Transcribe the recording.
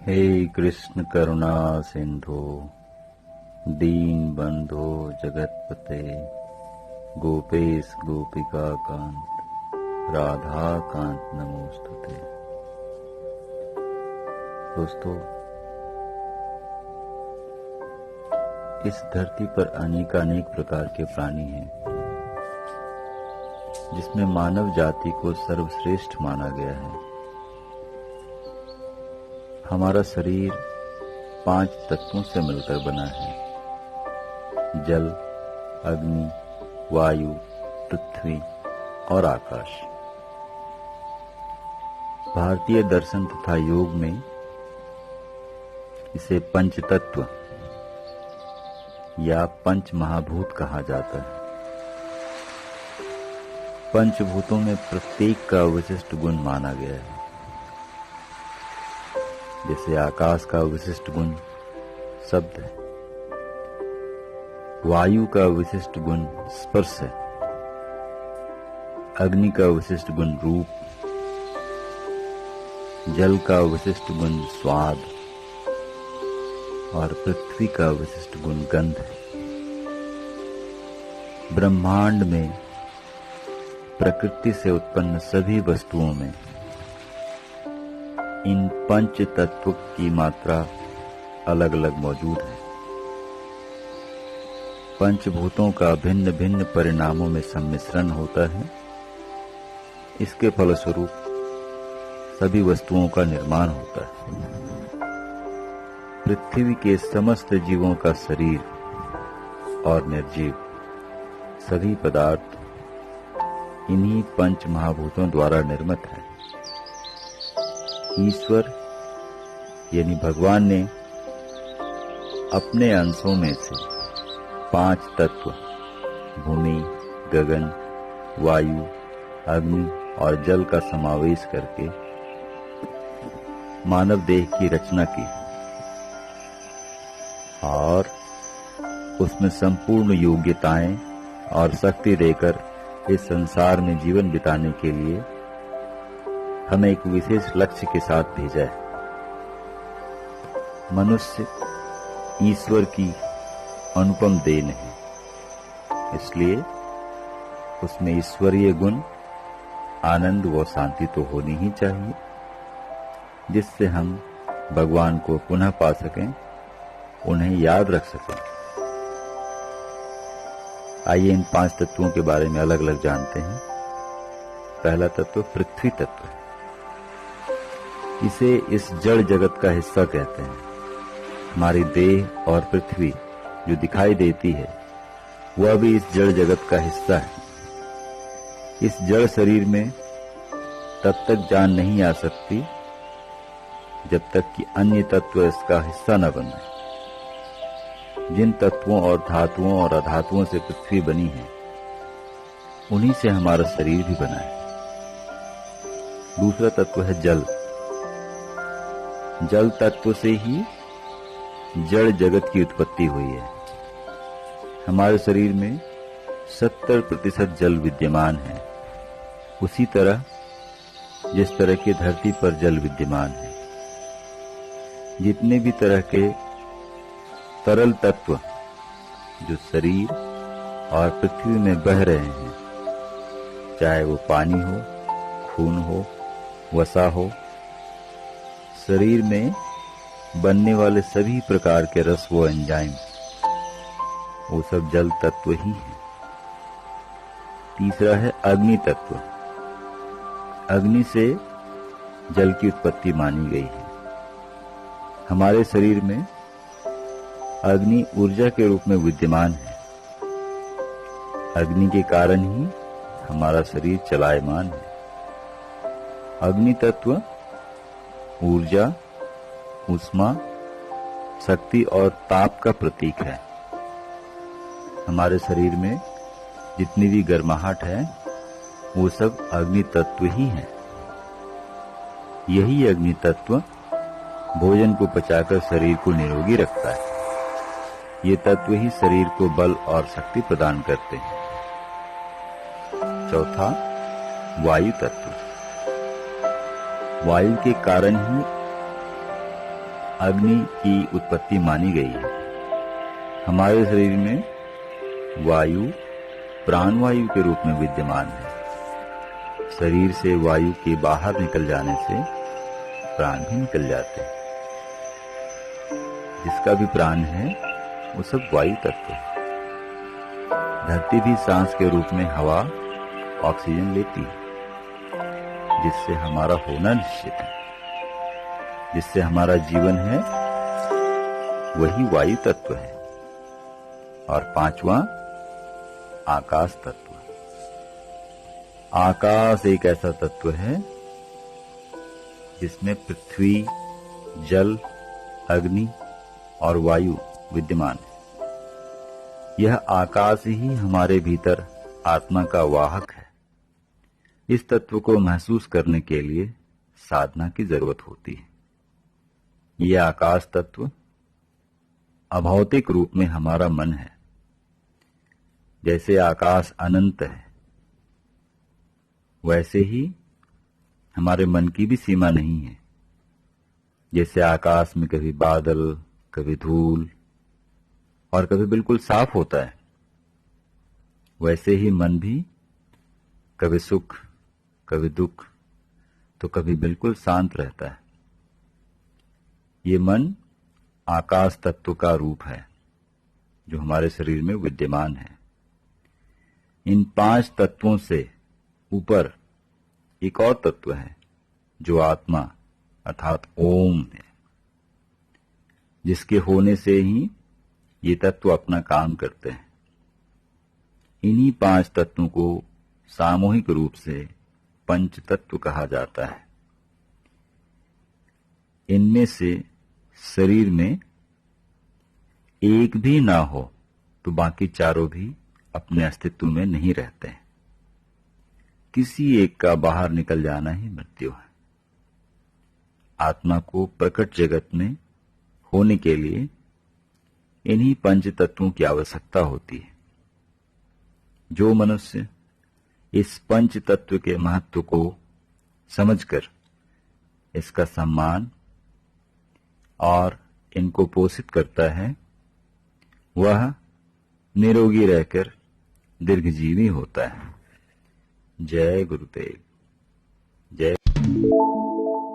हे कृष्ण करुणा सिंधु दीन बंधो जगतपते गोपेश गोपिका कांत राधा कांत नमोस्तुते। दोस्तों, इस धरती पर अनेकानेक प्रकार के प्राणी हैं, जिसमें मानव जाति को सर्वश्रेष्ठ माना गया है। हमारा शरीर 5 तत्वों से मिलकर बना है: जल, अग्नि, वायु, पृथ्वी और आकाश। भारतीय दर्शन तथा योग में इसे पंच तत्व या पंच महाभूत कहा जाता है। पंचभूतों में प्रत्येक का विशिष्ट गुण माना गया है। जैसे आकाश का विशिष्ट गुण शब्द है, वायु का विशिष्ट गुण स्पर्श है, अग्नि का विशिष्ट गुण रूप, जल का विशिष्ट गुण स्वाद और पृथ्वी का विशिष्ट गुण गंध है। ब्रह्मांड में प्रकृति से उत्पन्न सभी वस्तुओं में इन पंच तत्व की मात्रा अलग अलग मौजूद है। पंचभूतों का भिन्न भिन्न परिणामों में सम्मिश्रण होता है। इसके फलस्वरूप सभी वस्तुओं का निर्माण होता है। पृथ्वी के समस्त जीवों का शरीर और निर्जीव सभी पदार्थ इन्हीं पंच महाभूतों द्वारा निर्मित है। ईश्वर यानी भगवान ने अपने अंशों में से 5 तत्व भूमि, गगन, वायु, अग्नि और जल का समावेश करके मानव देह की रचना की और उसमें संपूर्ण योग्यताएं और शक्ति देकर इस संसार में जीवन बिताने के लिए हमें एक विशेष लक्ष्य के साथ भेजा है। मनुष्य ईश्वर की अनुपम देन है, इसलिए उसमें ईश्वरीय गुण, आनंद व शांति तो होनी ही चाहिए, जिससे हम भगवान को पुनः पा सकें, उन्हें याद रख सकें। आइए इन 5 तत्वों के बारे में अलग अलग जानते हैं। पहला तत्व पृथ्वी तत्व है। इसे इस जड़ जगत का हिस्सा कहते हैं। हमारी देह और पृथ्वी जो दिखाई देती है वह भी इस जड़ जगत का हिस्सा है। इस जड़ शरीर में तब तक जान नहीं आ सकती जब तक कि अन्य तत्व इसका हिस्सा न बने। जिन तत्वों और धातुओं और अधातुओं से पृथ्वी बनी है, उन्हीं से हमारा शरीर भी बना है। दूसरा तत्व है जल। जल तत्व से ही जड़ जगत की उत्पत्ति हुई है। हमारे शरीर में 70% जल विद्यमान है। उसी तरह जिस तरह की धरती पर जल विद्यमान है, जितने भी तरह के तरल तत्व जो शरीर और पृथ्वी में बह रहे हैं, चाहे वो पानी हो, खून हो, वसा हो, शरीर में बनने वाले सभी प्रकार के रस व एंजाइम, वो सब जल तत्व ही है। तीसरा है अग्नि तत्व। अग्नि से जल की उत्पत्ति मानी गई है। हमारे शरीर में अग्नि ऊर्जा के रूप में विद्यमान है। अग्नि के कारण ही हमारा शरीर चलायमान है। अग्नि तत्व ऊर्जा, ऊष्मा, शक्ति और ताप का प्रतीक है। हमारे शरीर में जितनी भी गर्माहट है, वो सब अग्नि तत्व ही है। यही अग्नि तत्व भोजन को पचाकर शरीर को निरोगी रखता है। ये तत्व ही शरीर को बल और शक्ति प्रदान करते हैं। चौथा, वायु तत्व। वायु के कारण ही अग्नि की उत्पत्ति मानी गई है। हमारे शरीर में वायु प्राणवायु के रूप में विद्यमान है। शरीर से वायु के बाहर निकल जाने से प्राण भी निकल जाते हैं। जिसका भी प्राण है वो सब वायु तत्व है। धरती भी सांस के रूप में हवा ऑक्सीजन लेती है, जिससे हमारा होना निश्चित है। जिससे हमारा जीवन है वही वायु तत्व है। और पांचवा आकाश तत्व। आकाश एक ऐसा तत्व है जिसमें पृथ्वी, जल, अग्नि और वायु विद्यमान है। यह आकाश ही हमारे भीतर आत्मा का वाहक है। इस तत्व को महसूस करने के लिए साधना की जरूरत होती है। यह आकाश तत्व अभौतिक रूप में हमारा मन है। जैसे आकाश अनंत है, वैसे ही हमारे मन की भी सीमा नहीं है। जैसे आकाश में कभी बादल, कभी धूल और कभी बिल्कुल साफ होता है, वैसे ही मन भी कभी सुख, कभी दुख, तो कभी बिल्कुल शांत रहता है। ये मन आकाश तत्व का रूप है जो हमारे शरीर में विद्यमान है। इन 5 तत्वों से ऊपर एक और तत्व है जो आत्मा अर्थात ओम है, जिसके होने से ही ये तत्व अपना काम करते हैं। इन्हीं 5 तत्वों को सामूहिक रूप से पंच तत्व कहा जाता है। इनमें से शरीर में एक भी ना हो तो बाकी चारों भी अपने अस्तित्व में नहीं रहते हैं। किसी एक का बाहर निकल जाना ही मृत्यु है। आत्मा को प्रकट जगत में होने के लिए इन्हीं पंच तत्वों की आवश्यकता होती है। जो मनुष्य इस पंच तत्व के महत्व को समझकर इसका सम्मान और इनको पोषित करता है, वह निरोगी रहकर दीर्घजीवी होता है। जय गुरुदेव। जय